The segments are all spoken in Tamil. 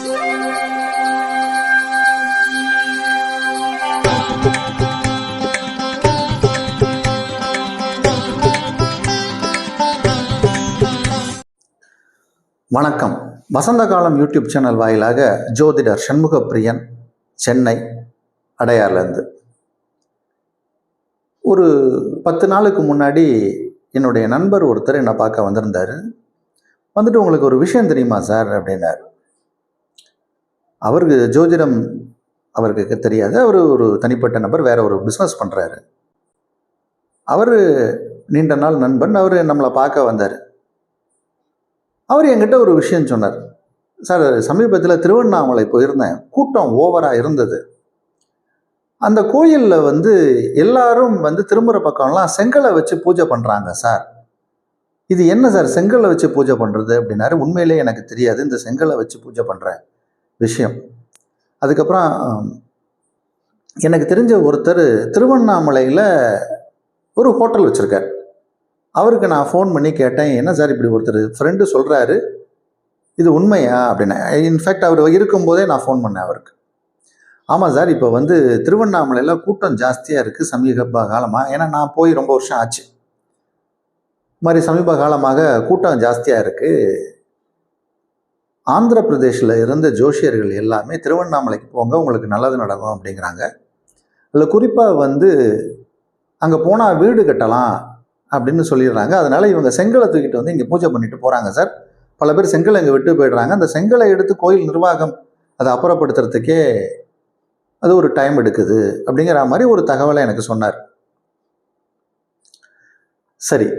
வணக்கம். வசந்த காலம் யூடியூப் சேனல் வாயிலாக ஜோதிடர் சண்முகப்பிரியன், சென்னை அடையார்லேருந்து. ஒரு 10 நாளுக்கு முன்னாடி என்னுடைய நண்பர் ஒருத்தர் என்னை பார்க்க வந்திருந்தார். வந்துட்டு, உங்களுக்கு ஒரு விஷயம் தெரியுமா சார் அப்படின்னார். அவருக்கு ஜோதிடம் அவருக்கு தெரியாது. அவர் ஒரு தனிப்பட்ட நபர், வேற ஒரு பிஸ்னஸ் பண்ணுறாரு. அவர் நீண்ட நாள் நண்பன். அவர் நம்மளை பார்க்க வந்தார். அவர் என்கிட்ட ஒரு விஷயம் சொன்னார். சார், சமீபத்தில் திருவண்ணாமலை போயிருந்தேன். கூட்டம் ஓவராக இருந்தது. அந்த கோயிலில் எல்லாரும் திரும்புகிற பக்கம்லாம் செங்கலை வச்சு பூஜை பண்ணுறாங்க சார். இது என்ன சார் செங்கலை வச்சு பூஜை பண்ணுறது அப்படின்னாரு. உண்மையிலே எனக்கு தெரியாது இந்த செங்கலை வச்சு பூஜை பண்ணுற விஷயம். அதுக்கப்புறம் எனக்கு தெரிஞ்ச ஒருத்தர் திருவண்ணாமலையில் ஒரு ஹோட்டல் வச்சுருக்கார். அவருக்கு நான் ஃபோன் பண்ணி கேட்டேன், என்ன சார் இப்படி ஒருத்தர் ஃப்ரெண்டு சொல்கிறாரு, இது உண்மையா அப்படின்னு. இன்ஃபேக்ட் அவர் இருக்கும்போதே நான் ஃபோன் பண்ணேன் அவருக்கு. ஆமாம் சார், இப்போ திருவண்ணாமலையில் கூட்டம் ஜாஸ்தியாக இருக்குது சமீப காலமாக. ஏன்னா நான் போய் ரொம்ப வருஷம் ஆச்சு. இது மாதிரி சமீப காலமாக கூட்டம் ஜாஸ்தியாக இருக்குது. ஆந்திர பிரதேஷில் இருந்த ஜோஷியர்கள் எல்லாமே திருவண்ணாமலைக்கு போங்க, உங்களுக்கு நல்லது நடக்கும் அப்படிங்கிறாங்க. அதில் குறிப்பாக அங்கே போனால் வீடு கட்டலாம் அப்படின்னு சொல்லிடுறாங்க. அதனால் இவங்க செங்கலை தூக்கிட்டு இங்கே பூஜை பண்ணிட்டு போகிறாங்க சார். பல பேர் செங்கலை இங்கே விட்டு போயிடுறாங்க. அந்த செங்கலை எடுத்து கோயில் நிர்வாகம் அதை அப்புறப்படுத்துறதுக்கே அது ஒரு டைம் எடுக்குது அப்படிங்கிற மாதிரி ஒரு தகவலை எனக்கு சொன்னார். சரி,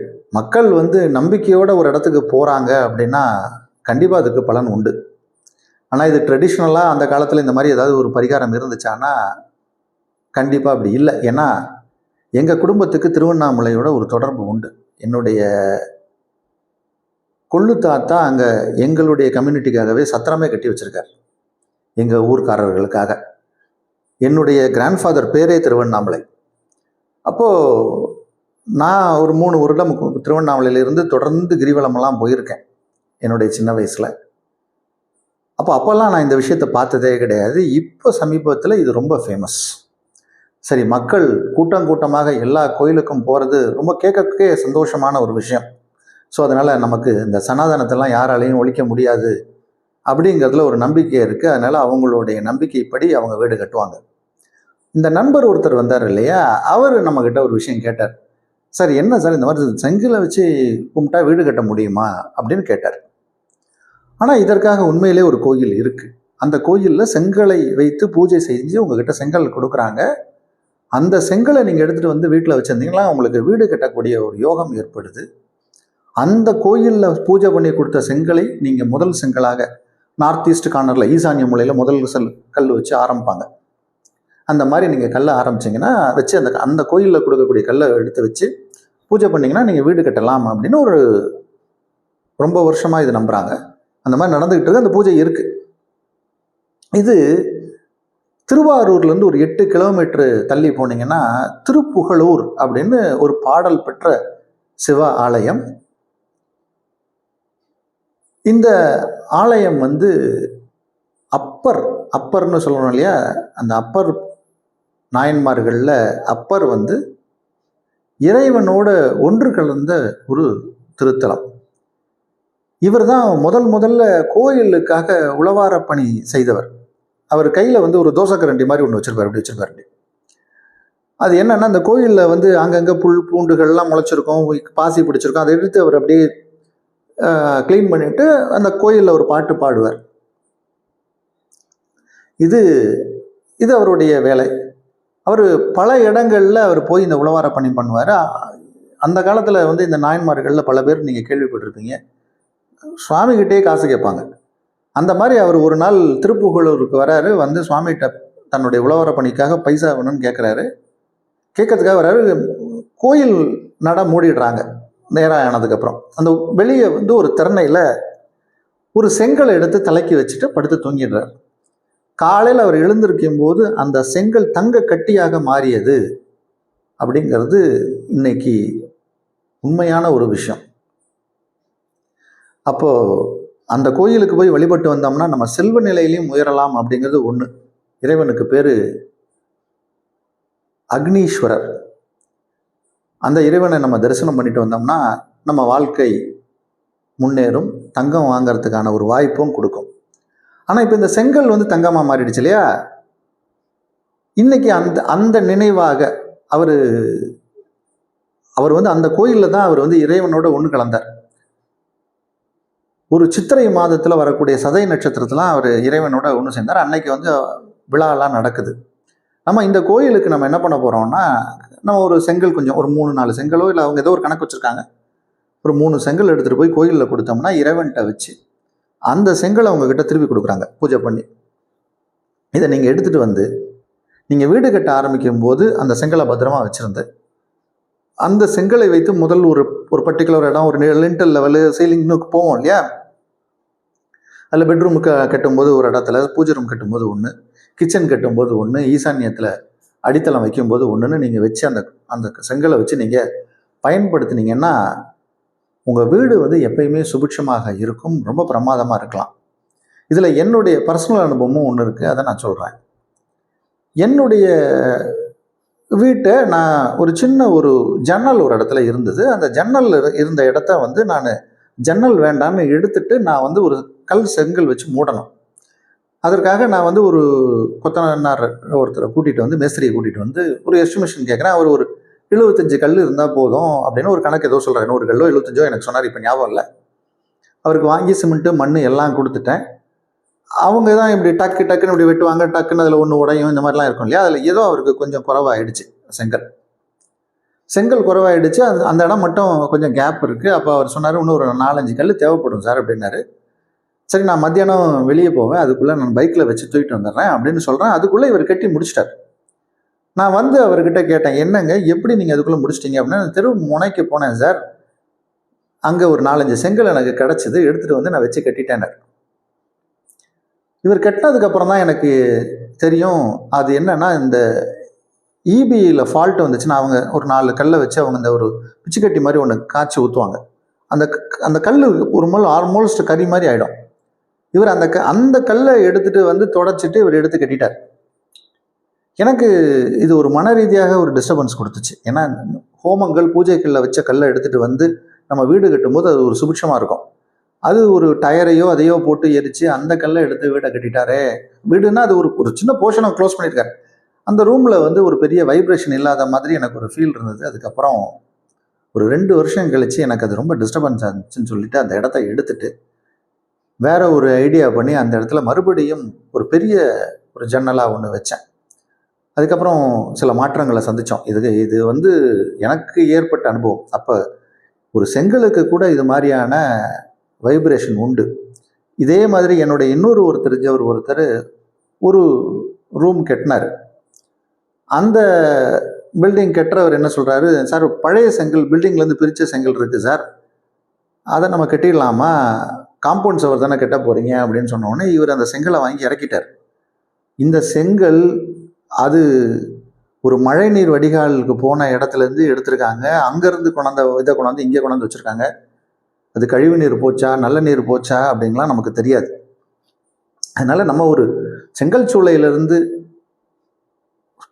மக்கள் நம்பிக்கையோட ஒரு இடத்துக்கு போகிறாங்க அப்படின்னா கண்டிப்பாக அதுக்கு பலன் உண்டு. ஆனால் இது ட்ரெடிஷ்னலாக அந்த காலத்தில் இந்த மாதிரி ஏதாவது ஒரு பரிகாரம் இருந்துச்சான்னா கண்டிப்பாக அப்படி இல்லை. ஏன்னா எங்கள் குடும்பத்துக்கு திருவண்ணாமலையோட ஒரு தொடர்பு உண்டு. என்னுடைய கொள்ளு தாத்தா அங்கே எங்களுடைய கம்யூனிட்டிக்காகவே சத்திரமே கட்டி வச்சுருக்கார், எங்கள் ஊர்க்காரர்களுக்காக. என்னுடைய கிராண்ட்ஃபாதர் பேரே திருவண்ணாமலை. அப்போது நான் ஒரு 3 வருடம் திருவண்ணாமலையிலிருந்து தொடர்ந்து கிரிவலமெல்லாம் போயிருக்கேன் என்னுடைய சின்ன வயசில். அப்போல்லாம் நான் இந்த விஷயத்தை பார்த்ததே கிடையாது. இப்போ சமீபத்தில் இது ரொம்ப ஃபேமஸ். சரி, மக்கள் கூட்டமாக எல்லா கோயிலுக்கும் போகிறது ரொம்ப கேட்கவே சந்தோஷமான ஒரு விஷயம். ஸோ அதனால் நமக்கு இந்த சனாதனத்தெல்லாம் யாராலையும் ஒழிக்க முடியாது அப்படிங்கிறதுல ஒரு நம்பிக்கை இருக்குது. அதனால் அவங்களுடைய நம்பிக்கைப்படி அவங்க வீடு கட்டுவாங்க. இந்த நண்பர் ஒருத்தர் வந்தார் இல்லையா, அவர் நம்மக்கிட்ட ஒரு விஷயம் கேட்டார். சார், என்ன சார் இந்த மாதிரி செங்கலை வச்சு கும்பிட்டா வீடு கட்ட முடியுமா அப்படின்னு கேட்டார். ஆனால் இதற்காக உண்மையிலே ஒரு கோயில் இருக்குது. அந்த கோயிலில் செங்கலை வைத்து பூஜை செஞ்சு உங்ககிட்ட செங்கல் கொடுக்குறாங்க. அந்த செங்கலை நீங்கள் எடுத்துகிட்டு வீட்டில் வச்சுருந்தீங்களா உங்களுக்கு வீடு கட்டக்கூடிய ஒரு யோகம் ஏற்படுது. அந்த கோயிலில் பூஜை பண்ணி கொடுத்த செங்கலை நீங்கள் முதல் செங்கலாக நார்த் ஈஸ்ட் கார்னரில் ஈசானிய மூலையில் முதல் கல் வச்சு ஆரம்பிப்பாங்க. அந்த மாதிரி நீங்கள் கல்லை ஆரம்பிச்சிங்கன்னா வச்சு அந்த கோயிலில் கொடுக்கக்கூடிய கல்லை எடுத்து வச்சு பூஜை பண்ணிங்கன்னா நீங்கள் வீடு கட்டலாம் அப்படின்னு ஒரு ரொம்ப வருஷமாக இது நம்புகிறாங்க. அந்த மாதிரி நடந்துக்கிட்டு இருக்கு. அந்த பூஜை இருக்குது. இது திருவாரூர்லேருந்து ஒரு 8 கிலோமீட்டரு தள்ளி போனீங்கன்னா திருப்புகழூர் அப்படின்னு ஒரு பாடல் பெற்ற சிவ ஆலயம். இந்த ஆலயம் அப்பர்னு சொல்லணும் இல்லையா, அந்த அப்பர் நாயன்மார்களில் அப்பர் இறைவனோட ஒன்று கலந்த ஒரு திருத்தலம். இவர் தான் முதல்ல கோயிலுக்காக உழவார பணி செய்தவர். அவர் கையில் ஒரு தோசைக்கரண்டி மாதிரி ஒன்று வச்சுருப்பார், அப்படி வச்சுருப்பார். அது என்னென்னா, அந்த கோயிலில் அங்கங்கே புல் பூண்டுகள்லாம் முளைச்சிருக்கும், பாசி பிடிச்சிருக்கும். அதை எடுத்து அவர் அப்படியே க்ளீன் பண்ணிவிட்டு அந்த கோயிலில் ஒரு பாட்டு பாடுவார். இது அவருடைய வேலை. அவர் பல இடங்களில் அவர் போய் இந்த உழவார பணி பண்ணுவார். அந்த காலத்தில் இந்த நாயன்மார்களில் பல பேர் நீங்கள் கேள்விப்பட்டிருப்பீங்க, சுவாமிகிட்டே காசு கேட்பாங்க. அந்த மாதிரி அவர் ஒரு நாள் திருப்புகழூருக்கு வராரு. சுவாமிகிட்ட தன்னுடைய உழவர பணிக்காக பைசா வேணும்னு கேட்கறதுக்காக வராரு. கோயில் நட மூடிடுறாங்க நேரம் ஆனதுக்கப்புறம். அந்த வெளியே ஒரு திறனையில் ஒரு செங்கலை எடுத்து தலைக்கி வச்சுட்டு படுத்து தூங்கிடுறார். காலையில் அவர் எழுந்திருக்கும் போது அந்த செங்கல் தங்க கட்டியாக மாறியது அப்படிங்கிறது இன்னைக்கு உண்மையான ஒரு விஷயம். அப்போது அந்த கோயிலுக்கு போய் வழிபட்டு வந்தோம்னா நம்ம செல்வ நிலையிலையும் உயரலாம் அப்படிங்கிறது ஒன்று. இறைவனுக்கு பேர் அக்னீஸ்வரர். அந்த இறைவனை நம்ம தரிசனம் பண்ணிட்டு வந்தோம்னா நம்ம வாழ்க்கை முன்னேறும், தங்கம் வாங்கிறதுக்கான ஒரு வாய்ப்பும் கொடுக்கும். ஆனால் இப்போ இந்த செங்கல் வந்து தங்கமாக மாறிடுச்சு இல்லையா? இன்னைக்கு அந்த அந்த நினைவாக அவர் வந்து அந்த கோயிலில் தான் அவர் வந்து இறைவனோட ஒன்று கலந்தார். ஒரு சித்திரை மாதத்தில் வரக்கூடிய சதய நட்சத்திரத்தில் அவர் இறைவனோட ஒன்று சேர்ந்தார். அன்னைக்கு வந்து விழாலாம் நடக்குது. நம்ம இந்த கோயிலுக்கு நம்ம என்ன பண்ண போகிறோம்னா, நம்ம ஒரு செங்கல் கொஞ்சம் ஒரு 3-4 செங்கலோ இல்லை அவங்க ஏதோ ஒரு கணக்கு வச்சுருக்காங்க, ஒரு 3 செங்கல் எடுத்துகிட்டு போய் கோயிலில் கொடுத்தோம்னா இறைவன்கிட்ட வச்சு அந்த செங்கலை அவங்கக்கிட்ட திருப்பி கொடுக்குறாங்க பூஜை பண்ணி. இதை நீங்கள் எடுத்துகிட்டு வந்து நீங்கள் வீடு கட்ட ஆரம்பிக்கும் போது அந்த செங்கலை பத்திரமா வச்சுருந்து அந்த செங்கலை வைத்து முதல் ஒரு பர்டிகுலர் இடம், ஒரு லிண்டல் லெவலு, சீலிங்னுக்கு போவோம் இல்லையா? அதில் பெட்ரூமுக்கு கட்டும்போது ஒரு இடத்துல, பூஜை ரூம் கட்டும்போது ஒன்று, கிச்சன் கட்டும்போது ஒன்று, ஈசான்யத்தில் அடித்தளம் வைக்கும்போது ஒன்றுன்னு நீங்கள் வச்சு அந்த அந்த செங்கலை வச்சு நீங்கள் பயன்படுத்தினீங்கன்னா உங்கள் வீடு வந்து எப்பயுமே சுபிட்சமாக இருக்கும், ரொம்ப பிரமாதமாக இருக்கலாம். இதில் என்னுடைய பர்சனல் அனுபவமும் ஒன்று இருக்குது, அதை நான் சொல்கிறேன். என்னுடைய வீட்டை நான் ஒரு சின்ன ஒரு ஜன்னல் ஒரு இடத்துல இருந்தது. அந்த ஜன்னல் இருந்த இடத்த வந்து நான் ஜன்னல் வேண்டான்னு எடுத்துட்டு நான் வந்து ஒரு செங்கல் வச்சு மூடணும். அதற்காக நான் வந்து ஒரு கொத்தனார் ஒருத்தரை கூட்டிகிட்டு வந்து, மேஸ்திரியை கூட்டிகிட்டு வந்து ஒரு எஸ்டிமேஷன் கேட்குறேன். அவர் ஒரு 75 கல் இருந்தால் போதும் அப்படின்னு ஒரு கணக்கு ஏதோ சொல்கிறார். 100 கல்லோ 75 எனக்கு சொன்னார், இப்போ ஞாபகம் இல்லை. அவருக்கு வாங்கி சிமெண்ட்டு மண் எல்லாம் கொடுத்துட்டேன். அவங்க தான் இப்படி டக்குன்னு இப்படி வெட்டுவாங்க, டக்குன்னு அதில் ஒன்று உடையும், இந்த மாதிரிலாம் இருக்கும் இல்லையா? அதில் ஏதோ அவருக்கு கொஞ்சம் குறவாயிடுச்சு, செங்கல் குறவாயிடுச்சு. அந்த இடம் மட்டும் கொஞ்சம் கேப் இருக்குது. அப்போ அவர் சொன்னார், இன்னும் ஒரு 4-5 கல் தேவைப்படும் சார் அப்படின்னாரு. சரி, நான் மத்தியானம் வெளியே போவேன், அதுக்குள்ளே நான் பைக்கில் வச்சு தூக்கிட்டு வந்துடுறேன் அப்படின்னு சொல்கிறேன். அதுக்குள்ளே இவர் கட்டி முடிச்சிட்டார். நான் வந்து அவர்கிட்ட கேட்டேன், என்னங்க எப்படி நீங்கள் அதுக்குள்ளே முடிச்சிட்டிங்க அப்படின்னா, தெரு முனைக்கு போனேன் சார், அங்கே ஒரு 4-5 செங்கல் எனக்கு கிடச்சிது, எடுத்துகிட்டு வந்து நான் வச்சு கட்டிட்டேன். இவர் கட்டினதுக்கப்புறம் தான் எனக்கு தெரியும் அது என்னன்னா, இந்த இபியில் ஃபால்ட் வந்துச்சுன்னா அவங்க ஒரு 4 கல்லை வச்சு அவங்க இந்த ஒரு பிச்சுக்கட்டி மாதிரி ஒன்று காய்ச்சி ஊற்றுவாங்க. அந்த கல் ஒரு ஆல்மோஸ்ட் கறி மாதிரி ஆகிடும். இவர் அந்த கல்லை எடுத்துகிட்டு வந்து தொடச்சிட்டு இவர் எடுத்து கட்டிட்டார். எனக்கு இது ஒரு மன ரீதியாக ஒரு டிஸ்டர்பன்ஸ் கொடுத்துச்சு. ஏன்னா ஹோமங்கள் பூஜைகளில் வச்ச கல்லை எடுத்துகிட்டு வந்து நம்ம வீடு கட்டும்போது அது ஒரு சுபிட்சமாக இருக்கும். அது ஒரு டயரையோ அதையோ போட்டு எரித்து அந்த கல்லை எடுத்து வீடை கட்டிட்டாரே. வீடுன்னா அது ஒரு சின்ன போர்ஷனை க்ளோஸ் பண்ணியிருக்காரு. அந்த ரூமில் வந்து ஒரு பெரிய வைப்ரேஷன் இல்லாத மாதிரி எனக்கு ஒரு ஃபீல் இருந்தது. அதுக்கப்புறம் ஒரு 2 வருஷம் கழித்து எனக்கு அது ரொம்ப டிஸ்டர்பன்ஸ் ஆச்சுன்னு சொல்லிட்டு அந்த இடத்த எடுத்துட்டு வேற ஒரு ஐடியா பண்ணி அந்த இடத்துல மறுபடியும் ஒரு பெரிய ஒரு ஜன்னலாக ஒன்று வச்சேன். அதுக்கப்புறம் சில மாற்றங்களை சந்தித்தோம். இது வந்து எனக்கு ஏற்பட்ட அனுபவம். அப்போ ஒரு செங்கலுக்கு கூட இது மாதிரியான வைப்ரேஷன் உண்டு. இதே மாதிரி என்னுடைய இன்னொரு தெரிஞ்சவர் ஒருத்தர் ஒரு ரூம் கட்டினார். அந்த பில்டிங் கட்டுறவர் என்ன சொல்கிறாரு, சார் பழைய செங்கல் பில்டிங்லேருந்து பிரித்த செங்கல் இருக்குது சார், அதை நம்ம கட்டிடலாமா, காம்பவுண்ட் சவர் தானே கட்ட போகிறீங்க அப்படின்னு சொன்னோடனே இவர் அந்த செங்கலை வாங்கி இறக்கிட்டார். இந்த செங்கல் அது ஒரு மழைநீர் வடிகாலுக்கு போன இடத்துலேருந்து எடுத்திருக்காங்க. அங்கேருந்து கொண்டாந்து இங்கே கொண்டாந்து வச்சுருக்காங்க. அது கழிவு நீர் போச்சா நல்ல நீர் போச்சா அப்படின்லாம் நமக்கு தெரியாது. அதனால் நம்ம ஒரு செங்கல் சூளையிலிருந்து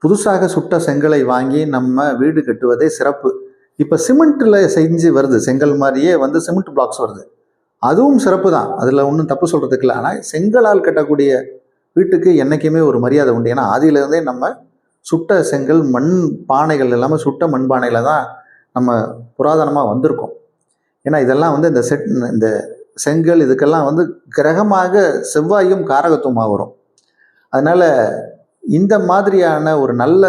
புதுசாக சுட்ட செங்கலை வாங்கி நம்ம வீடு கட்டுவதே சிறப்பு. இப்போ சிமெண்ட்டில் செஞ்சு வருது, செங்கல் மாதிரியே வந்து சிமெண்ட் பிளாக்ஸ் வருது, அதுவும் சிறப்பு தான், அதில் ஒன்றும் தப்பு சொல்கிறதுக்கு இல்லை. ஆனால் செங்கலால் கட்டக்கூடிய வீட்டுக்கு என்றைக்குமே ஒரு மரியாதை உண்டு. ஏன்னா ஆதியிலேருந்தே நம்ம சுட்ட செங்கல் மண் பானைகள் எல்லாமே சுட்ட மண் பானையில் தான் நம்ம புராதனமாக வந்திருக்கோம். ஏன்னா இதெல்லாம் வந்து இந்த செங்கல் இதுக்கெல்லாம் வந்து கிரகமாக செவ்வாயும் காரகத்துவமாக வரும். அதனால் இந்த மாதிரியான ஒரு நல்ல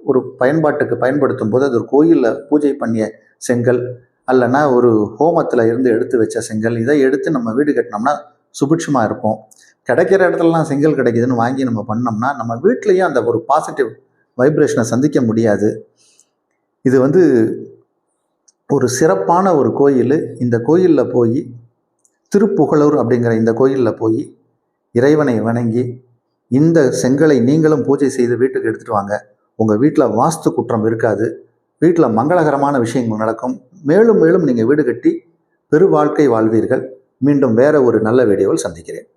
ஒரு பயன்பாட்டுக்கு பயன்படுத்தும் போது அது ஒரு கோயிலில் பூஜை பண்ணிய செங்கல் அல்லனா ஒரு ஹோமத்தில் இருந்து எடுத்து வச்ச செங்கல், இதை எடுத்து நம்ம வீடு கட்டினோம்னா சுபிட்சமாக இருப்போம். கிடைக்கிற இடத்துலலாம் செங்கல் கிடைக்குதுன்னு வாங்கி நம்ம பண்ணோம்னா நம்ம வீட்லேயும் அந்த ஒரு பாசிட்டிவ் வைப்ரேஷனை சந்திக்க முடியாது. இது வந்து ஒரு சிறப்பான ஒரு கோயில். இந்த கோயிலில் போய் திருப்புகழூர் அப்படிங்கிற இந்த கோயிலில் போய் இறைவனை வணங்கி இந்த செங்கலை நீங்களும் பூஜை செய்து வீட்டுக்கு எடுத்துகிட்டு வாங்க. உங்கள் வீட்டில் வாஸ்து குற்றம் இருக்காது, வீட்டில் மங்களகரமான விஷயங்கள் நடக்கும். மேலும் மேலும் நீங்கள் வீடு கட்டி பெரு வாழ்க்கை வாழ்வீர்கள். மீண்டும் வேற ஒரு நல்ல வீடியோவில் சந்திக்கிறேன்.